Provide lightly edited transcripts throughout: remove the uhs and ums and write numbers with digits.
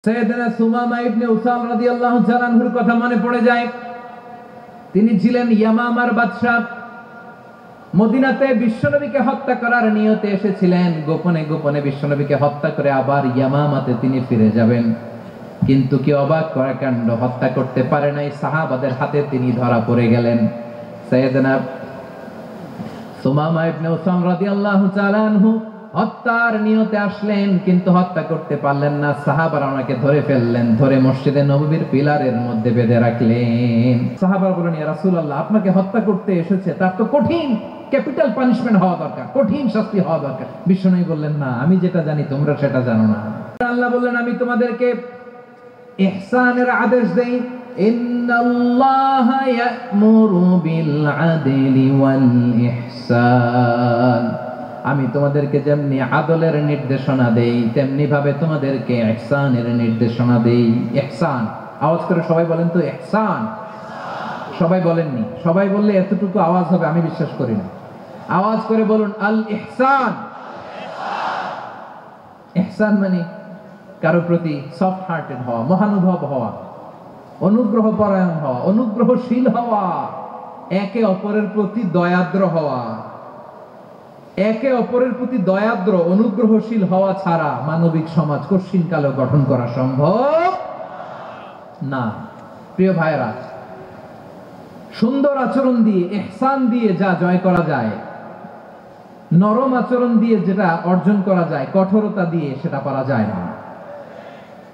সাইয়েদনা সুমামা ইবনে উসাল রাদিয়াল্লাহু তাআলা আনহুর কথা মনে পড়ে যায়। তিনি ছিলেন ইয়ামামার বাদশা। মদিনাতে বিশ্বনবীকে হত্যা করার নিয়তে এসেছিলেন। গোপনে গোপনে বিশ্বনবীকে হত্যা করে আবার ইয়ামামাতে তিনি ফিরে যাবেন। কিন্তু কি অবাক করা কাণ্ড, হত্যা করতে পারে নাই, সাহাবাদের হাতে তিনি ধরা পড়ে গেলেন। সাইয়েদনা সুমামা ইবনে উসাল রাদিয়াল্লাহু তাআলা আনহু হত্যার নিয়তে আসলেন, কিন্তু হত্যা করতে পারলেন না। সাহাবারা ওনাকে ধরে ফেললেন, ধরে মসজিদে নববীর পিলারের মধ্যে বেঁধে রাখলেন। সাহাবারা বললেন, ইয়া রাসূলুল্লাহ, আপনাকে হত্যা করতে এসেছে, তার তো কঠিন ক্যাপিটাল পানিশমেন্ট হওয়া দরকার, কঠিন শাস্তি হওয়া দরকার। বিশ্বনবী বললেন, না, আমি যেটা জানি তোমরা সেটা জানো না। আল্লাহ বললেন, আমি তোমাদেরকে ইহসানের আদেশ দেই। ইন্নাল্লাহা ইয়া'মুরু বিল আদলি ওয়াল ইহসান। আমি তোমাদেরকে যেমনি আদলের নির্দেশনা দেই, তেমনি ভাবে তোমাদেরকে ইহসানের নির্দেশনা দেই। ইহসান, আওয়াজ করে সবাই বলেন তো ইহসান। সবাই বলেননি, সবাই বললে এতটুকু আওয়াজ হবে আমি বিশ্বাস করি না। আওয়াজ করে বলুন আল ইহসান। ইহসান মানে কারো প্রতি সফট হার্টেড হওয়া, মহানুভব হওয়া, অনুগ্রহ পরায়ণ হওয়া, অনুগ্রহশীল হওয়া, একে অপরের প্রতি দয়াদ্র হওয়া। একে অপরের প্রতি দয়াদ্র অনুগ্রহশীল হওয়া ছাড়া মানবিক সমাজ কঠিন কালে গঠন করা সম্ভব না। প্রিয় ভাইরা, সুন্দর আচরণ দিয়ে, ইহসান দিয়ে যা জয় করা যায়, নরম আচরণ দিয়ে যেটা অর্জন করা যায়, কঠোরতা দিয়ে সেটা পারা যায় না।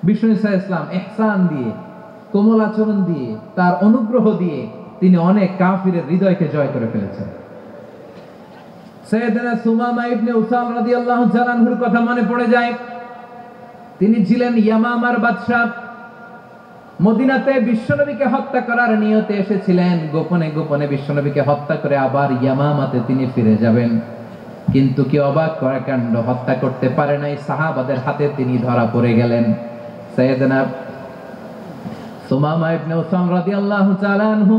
বিষ্ণু ঈসা ইসলাম ইহসান দিয়ে, কোমল আচরণ দিয়ে, তার অনুগ্রহ দিয়ে তিনি অনেক কাফিরের হৃদয়কে জয় করে ফেলেছেন। সাইয়েদনা সুমামা ইবনে উসাল রাদিয়াল্লাহু তাআলা আনহুর কথা মনে পড়ে যায়। তিনি ছিলেন ইয়ামামার বাদশা। মদিনাতে বিশ্বনবীকে হত্যা করার নিয়তে এসেছিলেন। গোপনে গোপনে বিশ্বনবীকে হত্যা করে আবার ইয়ামামাতে তিনি ফিরে যাবেন। কিন্তু কি অবাক করা কাণ্ড, হত্যা করতে পারে নাই, সাহাবাদের হাতে তিনি ধরা পড়ে গেলেন। সাইয়েদনা সুমামা ইবনে উসাল রাদিয়াল্লাহু তাআলা আনহু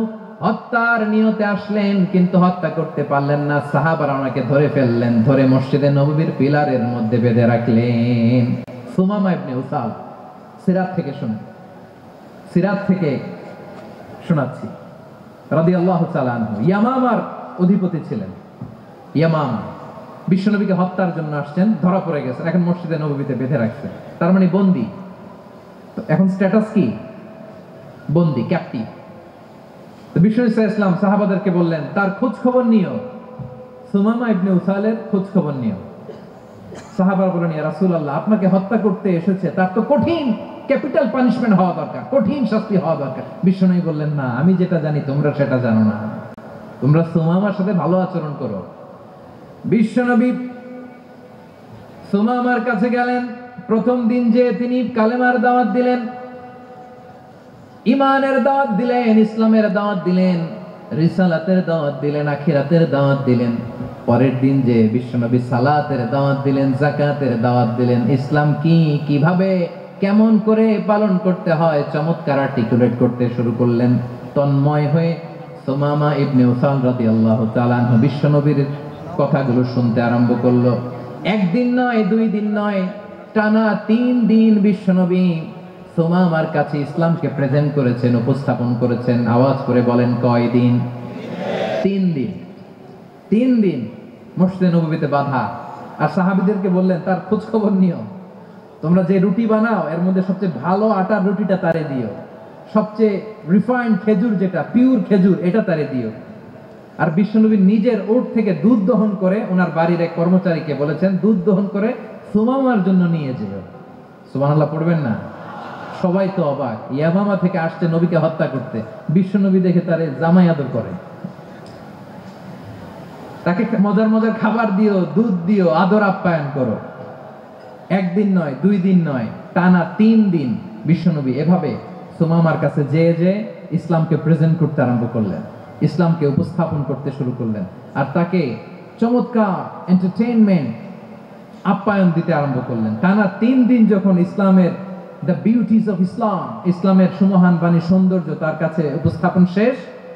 হত্যার নিয়তে আসলেন, কিন্তু হত্যা করতে পারলেন না। সাহাবারা ওনাকে ধরে ফেললেন, ধরে মসজিদে নববীর পিলারের মধ্যে বেঁধে রাখলেন। সুমামা ইবনে উসাল, সিরাত থেকে শুনেন, সিরাত থেকে শোনাচ্ছি। রাদিয়াল্লাহু তাআলা আনহু ইয়ামামার অধিপতি ছিলেন। ইয়ামামা বিশ্বনবীকে হত্যার জন্য আসছেন, ধরা পড়ে গেছেন, এখন মসজিদে নববীতে বেঁধে রাখছেন। তার মানে বন্দী। এখন স্ট্যাটাস কি? বন্দী, ক্যাপ্টিভ। বিষ্ণু ঈসা ইসলাম সাহাবাদেরকে বললেন, তার খোঁজ খবর নিও, সুমামা ইবনে উসালের খোঁজ খবর নিও। সাহাবারা বললেন, ইয়া রাসূলুল্লাহ, আপনাকে হত্যা করতে এসেছে, তার তো কঠিন ক্যাপিটাল পানিশমেন্ট হওয়া দরকার, কঠিন শাস্তি হওয়া দরকার। বিশ্বনবী বললেন, না, আমি যেটা জানি তোমরা সেটা জানো না। তোমরা সুমামার সাথে ভালো আচরণ করো। বিশ্বনবী সুমামার কাছে গেলেন। প্রথম দিন যে তিনি কালেমার দাওয়াত দিলেন, ইমানের দাওয়াত দিলেন, ইসলামের দাওয়াত দিলেন, রিসালাতের দাওয়াত দিলেন, আখিরাতের দাওয়াত দিলেন। পরের দিন যে বিশ্বনবী সালাতের দাওয়াত দিলেন, যাকাতের দাওয়াত দিলেন, ইসলাম কি, কিভাবে, কেমন করে পালন করতে হয় চমৎকার আর্টিকুলেট করতে শুরু করলেন। তন্ময় হয়ে সুমামা ইবনে উসাল রাদিয়াল্লাহু তাআলা আনহু বিশ্বনবীর কথাগুলো শুনতে আরম্ভ করলো। একদিন নয়, দুই দিন নয়, টানা 3 দিন বিশ্বনবী সুমামার কাছে ইসলামকে প্রেজেন্ট করেছেন, উপস্থাপন করেছেন। আওয়াজ করে বলেন, কয় দিন? 3 দিন। 3 দিন মসজিদে নববীতে বাঁধা। আর সাহাবীদেরকে বললেন, তার খোঁজ খবর নিও। তোমরা যে রুটি বানাও এর মধ্যে সবচেয়ে ভালো আটার রুটিটা তারে দিও, সবচেয়ে রিফাইন্ড খেজুর, যেটা পিওর খেজুর, এটা তারে দিও। আর বিশ্বনবী নিজের ওট থেকে দুধ দহন করে ওনার বাড়ির এক কর্মচারীকে বলেছেন, দুধ দহন করে সুমামার জন্য নিয়ে যেও। সুবহানাল্লাহ পড়বেন না? সবাই তো অবাক, ইয়ামামা থেকে আসছে নবীকে হত্যা করতে, বিশ্বনবী দেখে তারে জামাই আদর করে, তাকে মজার মজার খাবার দিও, দুধ দিও, আদর আপ্যায়ন করো। একদিন নয়, 2 দিন নয়, টানা 3 দিন বিশ্বনবী এভাবে সুমামার কাছে যে ইসলামকে প্রেজেন্ট করতে আরম্ভ করলেন, ইসলামকে উপস্থাপন করতে শুরু করলেন। আর তাকে চমৎকার এন্টারটেইনমেন্ট, আপ্যায়ন দিতে আরম্ভ করলেন। টানা 3 দিন যখন ইসলামের দ্য বিউটিজ অফ ইসলাম, ইসলামের সুমহান বাণী, সৌন্দর্য তার কাছে উপস্থাপন শেষ,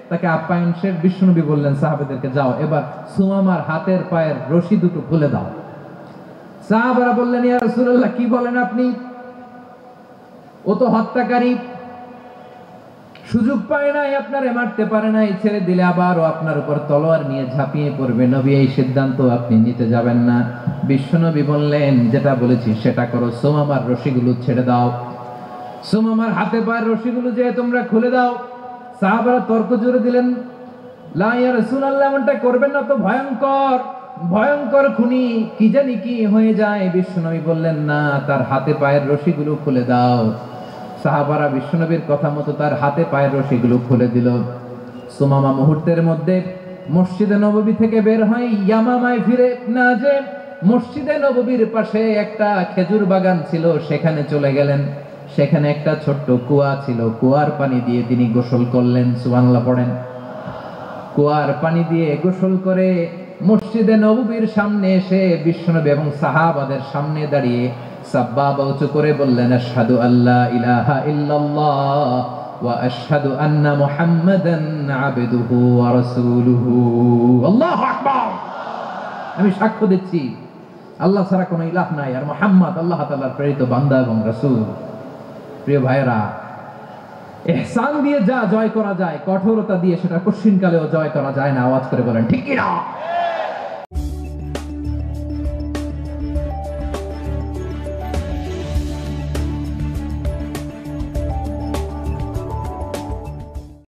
তাকে আপ্যায়ন শেষ, বিশ্বনবী বললেন সাহাবাদেরকে, যাও এবার সুমামার হাতের পায়ের রশি দুটো খুলে দাও। সাহাবারা বললেন, ইয়া রাসূলুল্লাহ, কি বলেন আপনি? ও তো হত্যাকারী, সুযোগ পায় নাই, আপনারে মারতে পারে নাই, ছেড়ে দিলে আবার ও আপনার উপর তলোয়ার নিয়ে ঝাঁপিয়ে পড়বে। নবী এই সিদ্ধান্ত আপনি নিতে যাবেন না। বিশ্বনবী বললেন, যেটা বলেছি সেটা করো, সুমামার রশিগুলো ছেড়ে দাও, সুমামার হাতে পায়ের রশিগুলো যে তোমরা খুলে দাও। সাহাবারা তর্ক জুড়ে দিলেন, লা ইয়া রাসূলুল্লাহ, এমনটা করবেন না, তো ভয়ঙ্কর ভয়ঙ্কর খুনি, কি জানি কি হয়ে যায়। বিশ্বনবী বললেন, না, তার হাতে পায়ের রশিগুলো খুলে দাও। সাহাবারা বিশ্বনবীর কথা মতো তার হাতে পায়ের রশিগুলো খুলে দিল। সুমামা মুহূর্তের মধ্যে মসজিদে নববী থেকে বের হয়, ইয়ামামায় ফিরে না যে মসজিদে নববীর পাশে একটা খেজুর বাগান ছিল, সেখানে চলে গেলেন। সেখানে একটা ছোট্ট কুয়া ছিল, কুয়ার পানি দিয়ে তিনি গোসল করলেন। সুবহানাল্লাহ পড়েন। কুয়ার পানি দিয়ে গোসল করে মসজিদে নববীর সামনে এসে বিশ্বনবী এবং সাহাবাদের সামনে দাঁড়িয়ে সাব্বাবা উঁচু করে বললেন, আশহাদু আল্লা ইলাহা ইল্লাল্লাহ ওয়া আশহাদু আন্না মুহাম্মাদান আবদুহু ওয়া রাসূলুহু। আল্লাহু আকবার। আমি সাক্ষ্য দিচ্ছি আল্লাহ ছাড়া কোনো ইলাহ নাই, আর মুহাম্মদ আল্লাহ তাআলার প্রেরিত বান্দা এবং রাসূল। প্রিয় ভাইরা, ইহসান দিয়ে যা জয় করা যায়, কঠোরতা দিয়ে সেটা কঠিনকালেও জয় করা যায় না। আওয়াজ করে বলেন ঠিক কি না?